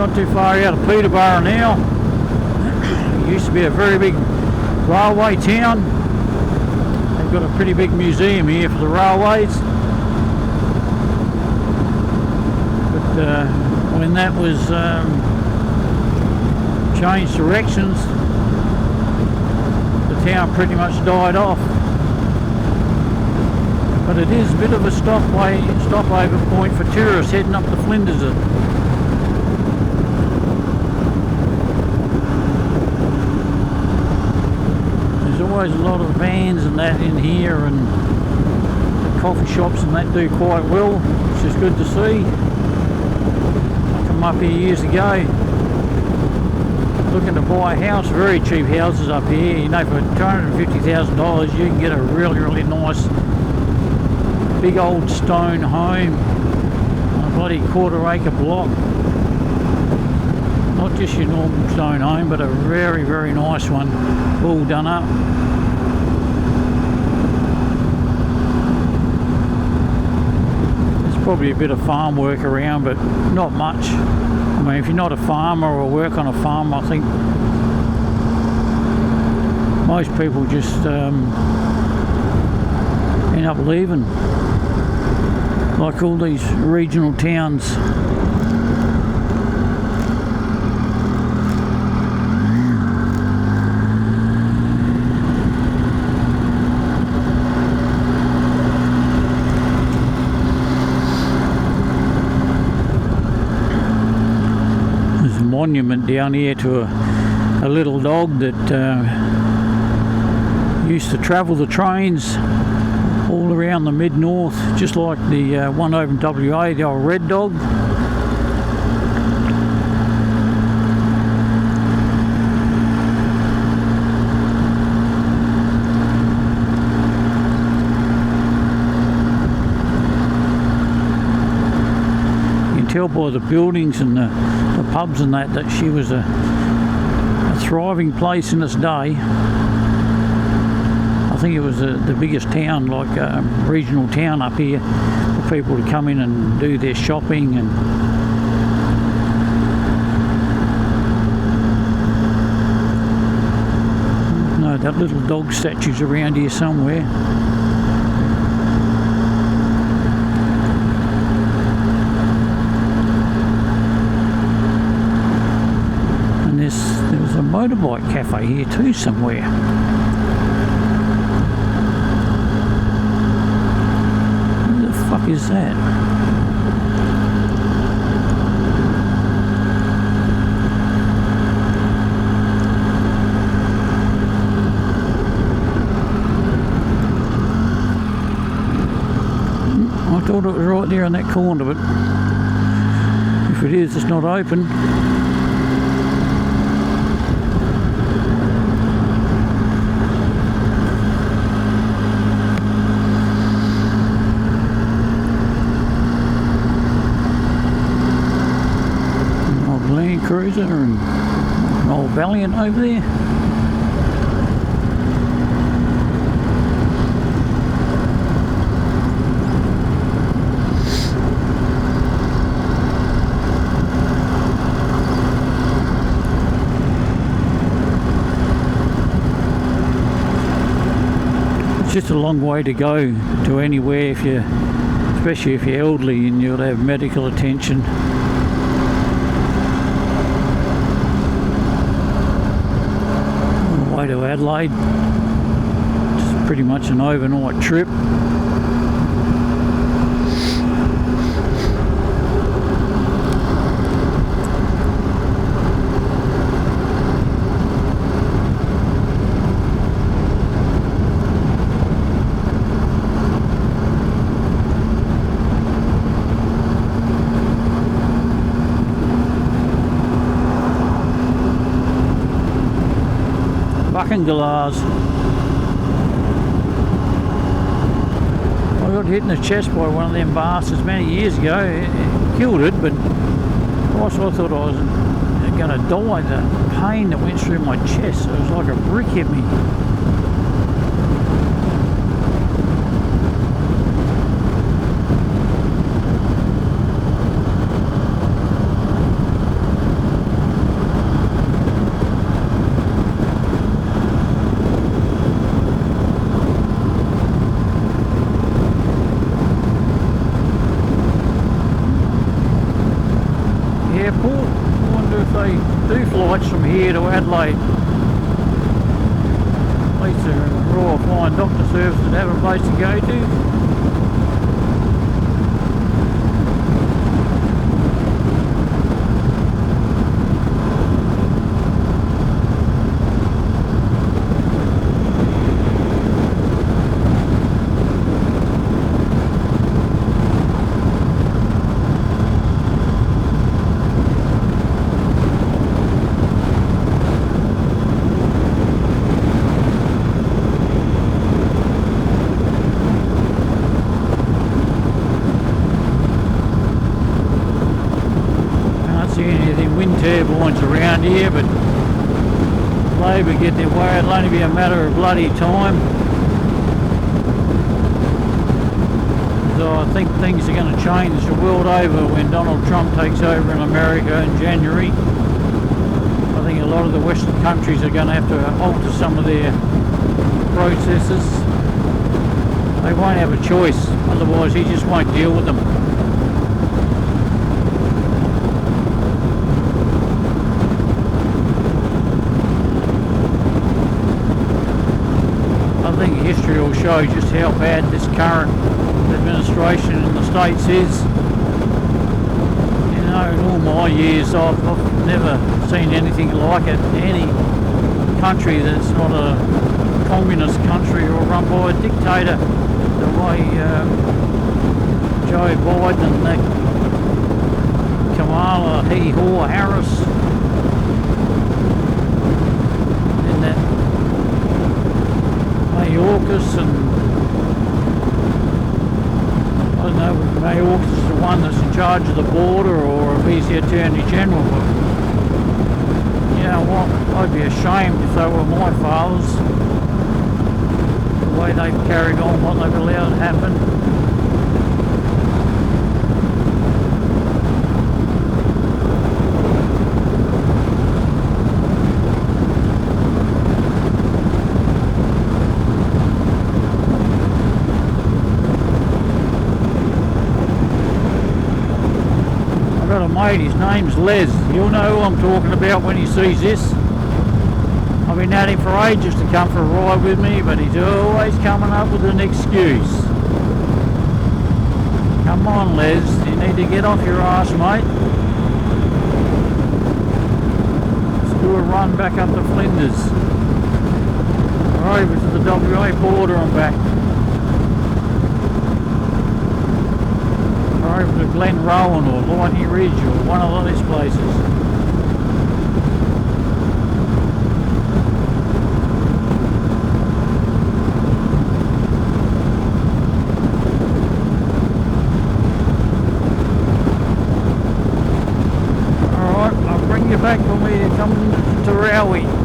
not too far out of Peterborough now. It used to be a very big railway town. They've got a pretty big museum here for the railways. But when that was changed directions, the town pretty much died off. But it is a bit of a stopover point for tourists heading up to Flinders. There's always a lot of vans and that in here, and the coffee shops and that do quite well, which is good to see. I come up here years ago looking to buy a house, very cheap houses up here. You know, for $250,000 you can get a really nice big old stone home on a bloody quarter-acre block. Not just your normal stone home, but a very nice one, all done up. There's probably a bit of farm work around, but not much. I mean, if you're not a farmer or work on a farm, I think most people just end up leaving, like all these regional towns. There's a monument down here to a little dog that used to travel the trains all around the mid-north, just like the one over in WA, the old red dog. You can tell by the buildings and the pubs and that she was a thriving place in its day. I think it was the biggest town, like a regional town up here, for people to come in and do their shopping. And no, that little dog statue's around here somewhere. And there was a motorbike cafe here too somewhere. What is that? I thought it was right there in that corner, but if it is, it's not open. Cruiser and an old Valiant over there. It's just a long way to go to anywhere, especially if you're elderly and you'll have medical attention. To Adelaide, it's pretty much an overnight trip. Glass. I got hit in the chest by one of them bastards many years ago. It killed it, but also I thought I was going to die. The pain that went through my chest, it was like a brick hit me. airport. I wonder if they do flights from here to Adelaide. At least the Royal Flying Doctor Service would have a place to go to. Wind turbines around here, but Labor get their way. It'll only be a matter of bloody time. So I think things are going to change the world over when Donald Trump takes over in America in January. I think a lot of the Western countries are going to have to alter some of their processes. They won't have a choice, otherwise he just won't deal with them. I think history will show just how bad this current administration in the States is. You know, in all my years I've never seen anything like it. Any country that's not a communist country or run by a dictator, the way Joe Biden and that Kamala Harris and that Mayorkas, and I don't know if Mayorkas is the one that's in charge of the border or if he's the Attorney General, but you know what, I'd be ashamed if they were my fathers, the way they've carried on, what they've allowed to happen. A mate, his name's Les. You'll know who I'm talking about when he sees this. I've been at him for ages to come for a ride with me, but he's always coming up with an excuse. Come on, Les, you need to get off your arse, mate. Let's do a run back up to Flinders, or over to the WA border and back, over to Glen Rowan or Lightning Ridge or one of those places. Alright, I'll bring you back when we come to Rowie.